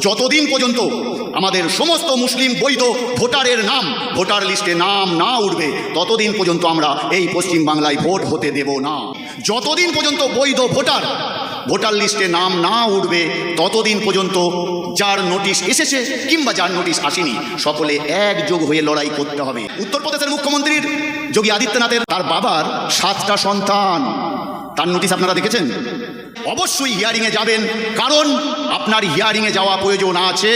যতদিন পর্যন্ত আমাদের সমস্ত মুসলিম বৈধ ভোটারের নাম ভোটার লিস্টে নাম না উঠবে ততদিন পর্যন্ত আমরা এই পশ্চিম বাংলায় ভোট হতে দেব না। যতদিন পর্যন্ত বৈধ ভোটার লিস্টে নাম না উঠবে ততদিন পর্যন্ত যার নোটিশ এসেছে কিংবা যার নোটিশ আসেনি সকলে একযোগ হয়ে লড়াই করতে হবে। উত্তরপ্রদেশের মুখ্যমন্ত্রীর যোগী আদিত্যনাথের তার বাবার 7টা সন্তান, তার নোটিশ আপনারা দেখেছেন? অবশ্যই হিয়ারিংয়ে যাবেন, কারণ আপনার হিয়ারিংয়ে যাওয়া প্রয়োজন আছে।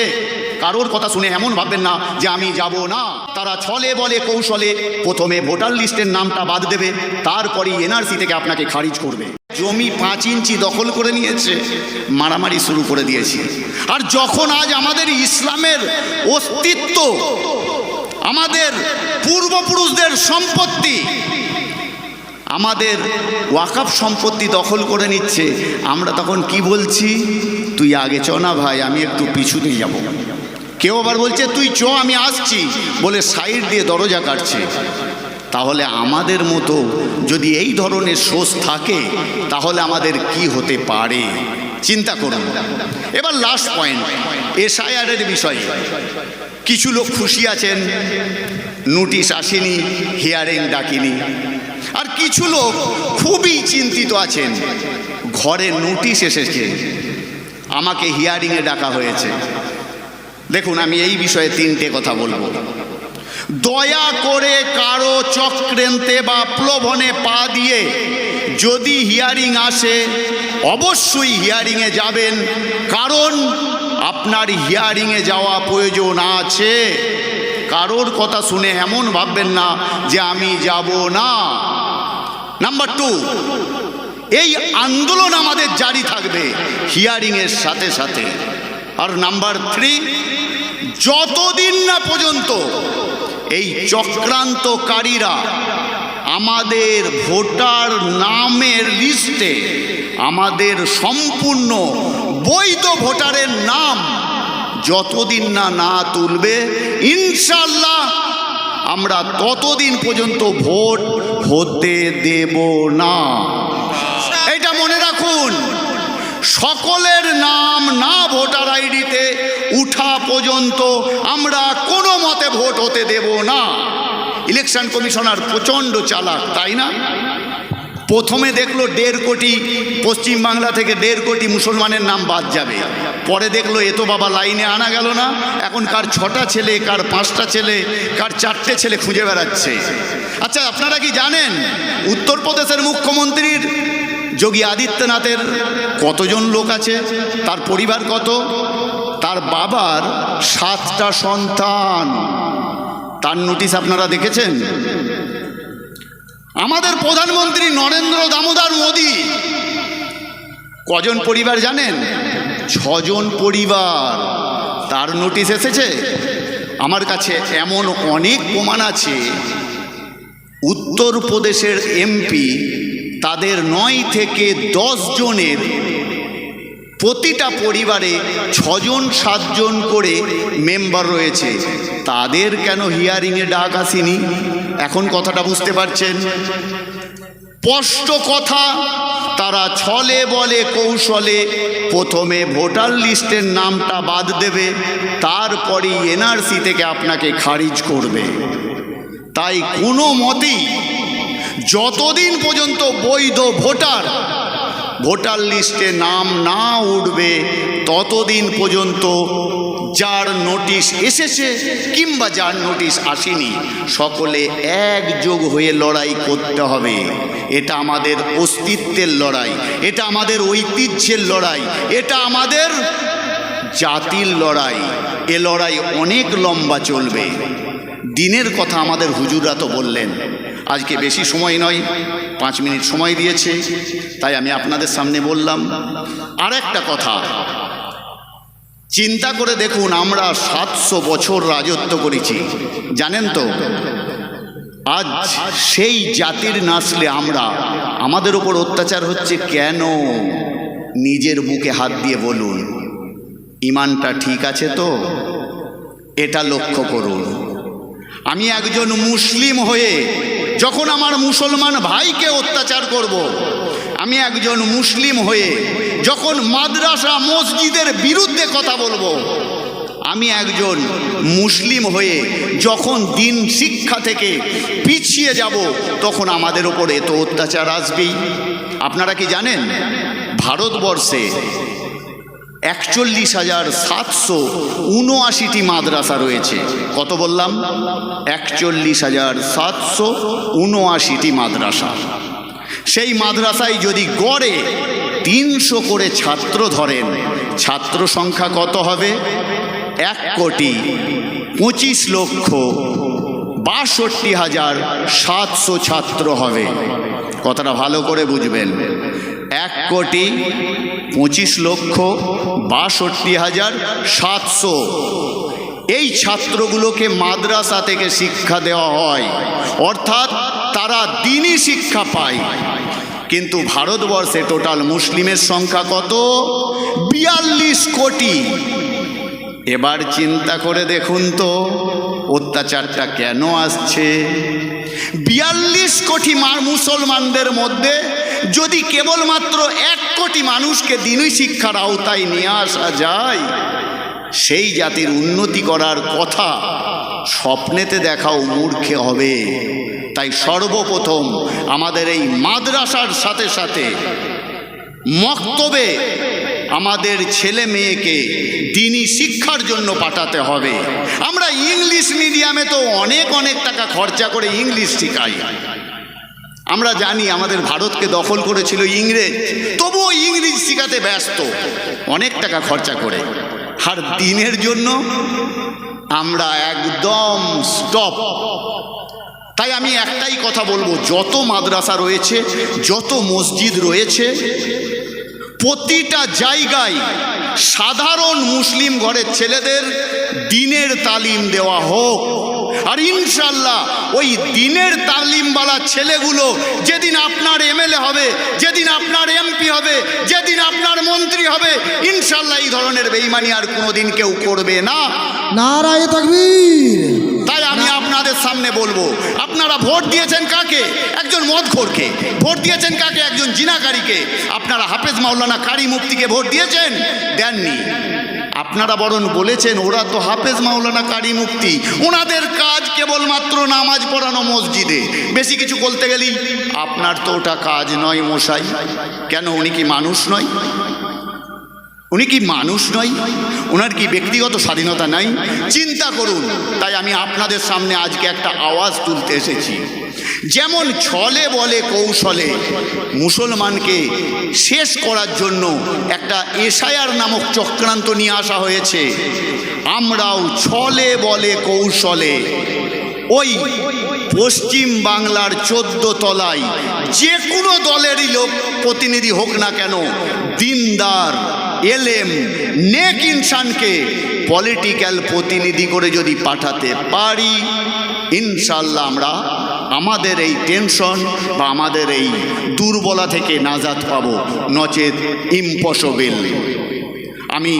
কারোর কথা শুনে এমন ভাববেন না যে আমি যাব না। তারা ছলে বলে কৌশলে প্রথমে ভোটার লিস্টের নামটা বাদ দেবে, তারপরে এনআরসি থেকে আপনাকে খারিজ করবে। জমি 5 ইঞ্চি দখল করে নিয়েছে, মারামারি শুরু করে দিয়েছে। আর যখন আজ আমাদের ইসলামের অস্তিত্ব, আমাদের পূর্বপুরুষদের সম্পত্তি, আমাদের ওয়াকফ সম্পত্তি দখল করে নিচ্ছে, আমরা তখন কি বলছি? তুই আগে চ না ভাই, আমি একটু পিছু দিয়ে যাব। কেউ আবার বলছে তুই চ আমি আসছি বলে সাইড দিয়ে দরজা কাটছে। তাহলে আমাদের মতো যদি এই ধরনের সোচ থাকে তাহলে আমাদের কি হতে পারে চিন্তা করুন। এবার লাস্ট পয়েন্ট, এসআইআরের বিষয়ে কিছু লোক খুশি আছেন, নোটিশ আসেনি, হিয়ারিং ডাকিনি। আর কিছু লোক খুবই চিন্তিত আছেন, ঘরে নোটিশ এসেছে, আমাকে হিয়ারিংয়ে ডাকা হয়েছে। দেখুন, আমি এই বিষয়ে 3টে কথা বলবো। দয়া করে কারো চক্রান্তে বা প্রলোভনে পা দিয়ে যদি হিয়ারিং আসে অবশ্যই হিয়ারিংয়ে যাবেন, কারণ আপনার হিয়ারিংয়ে যাওয়া প্রয়োজন আছে। কারোর কথা শুনে এমন ভাববেন না যে আমি যাব না। নাম্বার 2, এই আন্দোলন আমাদের জারি থাকবে হিয়ারিংয়ের সাথে সাথে। আর নাম্বার 3, যতদিন না পর্যন্ত এই চক্রান্তকারীরা আমাদের ভোটার নামের লিস্টে আমাদের সম্পূর্ণ বৈধ ভোটারের নাম যতদিন না তুলবে, ইনশাআল্লাহ আমরা ততদিন পর্যন্ত ভোট হতে দেব না। এটা মনে রাখুন, সকলের নাম না ভোটার আইডিতে উঠা পর্যন্ত আমরা কোনো মতে ভোট হতে দেব না। ইলেকশন কমিশনার প্রচণ্ড চালাক, তাই না? প্রথমে দেখলো 1.5 কোটি পশ্চিম বাংলা থেকে 1.5 কোটি মুসলমানের নাম বাদ যাবে। পরে দেখলো এ তো বাবা লাইনে আনা গেল না, এখন কার 6টা ছেলে, কার 5টা ছেলে, কার 4টে ছেলে খুঁজে বেড়াচ্ছে। আচ্ছা, আপনারা কি জানেন উত্তরপ্রদেশের মুখ্যমন্ত্রীর যোগী আদিত্যনাথের কতজন লোক আছে? তার পরিবার কত? তার বাবার 7টা সন্তান, তার নোটিশ আপনারা দেখেছেন? আমাদের প্রধানমন্ত্রী নরেন্দ্র দামোদর মোদী কজন পরিবার জানেন? 6 জন পরিবার, তার নোটিশ এসেছে। আমার কাছে এমন অনেক প্রমাণ আছে, উত্তরপ্রদেশের এমপি তাদের 9 থেকে 10 জনের প্রতিটা পরিবারে 6 জন 7 জন করে মেম্বার রয়েছে, তাদের কেন হিয়ারিংয়ে ডাক আসেনি? এখন কথাটা বুঝতে পারছেন? স্পষ্ট কথা, তারা ছলে বলে কৌশলে প্রথমে ভোটার লিস্টের নামটা বাদ দেবে, তারপরে এনআরসি থেকে আপনাকে খারিজ করবে। তাই কোনো মতেই যতদিন পর্যন্ত বৈধ ভোটার লিস্টে নাম না উঠবে ততদিন পর্যন্ত যার নোটিশ এসেছে কিংবা যার নোটিশ আসেনি সকলে একযোগ হয়ে লড়াই করতে হবে। এটা আমাদের অস্তিত্বের লড়াই, এটা আমাদের ঐতিহ্যের লড়াই, এটা আমাদের জাতির লড়াই। এ লড়াই অনেক লম্বা চলবে। দিনের কথা আমাদের হুজুররা তো বললেন। আজকে বেশি সময় নয়, 5 মিনিট সময় দিয়েছে, তাই আমি আপনাদের সামনে বললাম। আর একটা কথা, চিন্তা করে দেখুন, আমরা 700 বছর রাজত্ব করেছি, জানেন তো? আজ সেই জাতির নাসলে আমরা, আমাদের উপর অত্যাচার হচ্ছে কেন? নিজের বুকে হাত দিয়ে বলুন, ইমানটা ঠিক আছে তো? এটা লক্ষ্য করুন। আমি একজন মুসলিম হয়ে যখন আমার মুসলমান ভাইকে অত্যাচার করব, আমি একজন মুসলিম হয়ে যখন মাদ্রাসা মসজিদের বিরুদ্ধে কথা বলবো, আমি একজন মুসলিম হয়ে যখন দিন শিক্ষা থেকে পিছিয়ে যাব, তখন আমাদের ওপর এত অত্যাচার আসবেই। আপনারা কি জানেন ভারতবর্ষে 41,779টি মাদ্রাসা রয়েছে? কত বললাম? 41,779টি মাদ্রাসা। সেই মাদ্রাসায় যদি গড়ে 300 করে ছাত্র ধরেন, ছাত্র সংখ্যা কত হবে? 1,62,62,700 ছাত্র হবে। কথাটা ভালো করে বুঝবেন। 1,25,62,700 এই ছাত্রগুলোকে মাদ্রাসা থেকে শিক্ষা দেওয়া হয়, অর্থাৎ তারা দ্বীনি শিক্ষা পায়। কিন্তু ভারতবর্ষে টোটাল মুসলিমের সংখ্যা কত? 42 কোটি। এবার চিন্তা করে দেখুন তো অত্যাচারটা কেন আসছে। 42 কোটি মুসলমানদের মধ্যে যদি কেবলমাত্র 1 কোটি মানুষকে দ্বীনি শিক্ষার আওতায় নিয়ে আসা যায়, সেই জাতির উন্নতি করার কথা স্বপ্নেতে দেখাও মূর্খে হবে। তাই সর্বপ্রথম আমাদের এই মাদ্রাসার সাথে সাথে মক্তবে আমাদের ছেলে মেয়েকে দ্বীনি শিক্ষার জন্য পাঠাতে হবে। আমরা ইংলিশ মিডিয়ামে তো অনেক টাকা খরচা করে ইংলিশ শিখাই। আমরা জানি আমাদের ভারতকে দখল করেছিল ইংরেজ, তবুও ইংরেজি শেখাতে ব্যস্ত অনেক টাকা খরচা করে। আর দ্বীনের জন্য আমরা একদম স্টপ। তাই আমি একটাই কথা বলবো, যত মাদ্রাসা রয়েছে, যত মসজিদ রয়েছে, প্রতিটা জায়গায় সাধারণ মুসলিম ঘরের ছেলেদের দ্বীনের তালিম দেওয়া হোক। আর ইনশাল্লাহ ওই দ্বীনের তালিমওয়ালা ছেলেগুলো যেদিন আপনার এমএলএ হবে, যেদিন আপনার এমপি হবে, যেদিন আপনার মন্ত্রী হবে, ইনশাল্লাহ এই ধরনের বেঈমানি আর কোনোদিন কেউ করবে না। নারায়ে তাকবীর। তাই আমি আপনাদের সামনে বলবো, আপনারা ভোট দিয়েছেন কাকে? একজন মদখোরকে। ভোট দিয়েছেন কাকে? একজন জিনাকারীকে। আপনারা হাফেজ মাওলানা কারি মুফতিকে ভোট দিয়েছেন? দেননি। আপনারা বরং বলেছেন ওরা তো হাফেজ মাওলানা কারি মুফতি, ওনাদের কাজ কেবলমাত্র নামাজ পড়ানো মসজিদে, বেশি কিছু বলতে গেলেই আপনার তো ওটা কাজ নয় মশাই। কেন? উনি কি মানুষ নয়? উনি কি মানুষ নয়? ওনার কি ব্যক্তিগত স্বাধীনতা নাই? চিন্তা করুন। তাই আমি আপনাদের সামনে আজকে একটা আওয়াজ তুলতে এসেছি। যেমন ছলে বলে কৌশলে মুসলমানকে শেষ করার জন্য একটা এসআইআর নামক চক্রান্ত নিয়ে আসা হয়েছে, আমরাও ছলে বলে কৌশলে ওই পশ্চিম বাংলার 14 তলায় যে কোনো দলেরই লোক প্রতিনিধি হোক না কেন, দিনদার এলেম নেক ইনসানকে পলিটিক্যাল প্রতিনিধি করে যদি পাঠাতে পারি, ইনশাল্লাহ আমরা আমাদের এই টেনশন বা আমাদের এই দুর্বলা থেকে নাজাত পাবো, নচেত ইম্পসিবল। আমি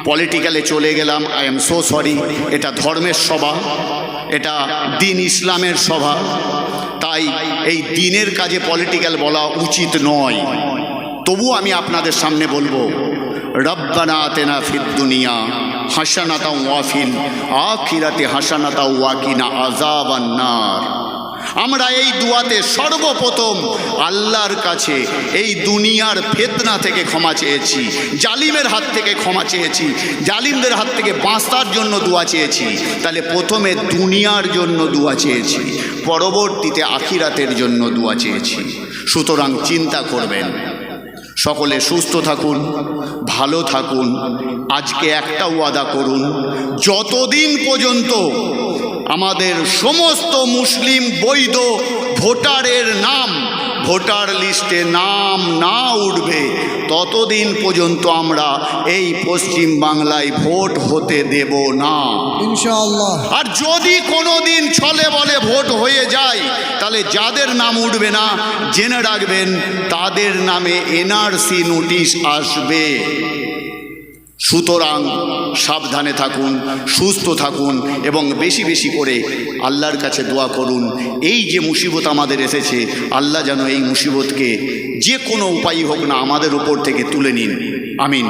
পলিটিক্যালে চলে গেলাম, আই এম সো সরি। এটা ধর্মের সভা, এটা দ্বীন ইসলামের সভা, তাই এই দ্বীনের কাজে পলিটিক্যাল বলা উচিত নয়। তবু আমি আপনাদের সামনে বলবো, রব্বানা আতিনা ফিদ দুনিয়া হাসানাতাও ওয়া ফিল আখিরাতি হাসানাতাও ওয়া কিনা আযাবান নার। আমরা এই দুয়াতে সর্বপ্রথম আল্লাহর কাছে এই দুনিয়ার ফিতনা থেকে ক্ষমা চেয়েছি, জালিমের হাত থেকে ক্ষমা চেয়েছি, জালিমদের হাত থেকে বাঁচার জন্য দোয়া চেয়েছি। তাহলে প্রথমে দুনিয়ার জন্য দোয়া চেয়েছি, পরবর্তীতে আখিরাতের জন্য দোয়া চেয়েছি। সুতরাং চিন্তা করবেন, সকলে সুস্থ থাকুন, ভালো থাকুন। আজকে একটা ওয়াদা করুন, যতদিন পর্যন্ত আমাদের সমস্ত মুসলিম বৈধ ভোটারের নাম ভোটার লিস্টে নাম না উঠবে, ততদিন পর্যন্ত আমরা এই পশ্চিম বাংলায় ভোট হতে দেব না ইনশাআল্লাহ। আর যদি কোনোদিন ছলে বলে ভোট হয়ে যায়, তাহলে যাদের নাম উঠবে না জেনে রাখবেন তাদের নামে এনআরসি নোটিশ আসবে। সুতরাং সাবধানে থাকুন, সুস্থ থাকুন এবং বেশি বেশি করে আল্লাহর কাছে দোয়া করুন। এই যে মুসিবত আমাদের এসেছে, আল্লাহ যেন এই মুসিবতকে যে কোনো উপায় হোক না আমাদের উপর থেকে তুলে নিন। আমিন।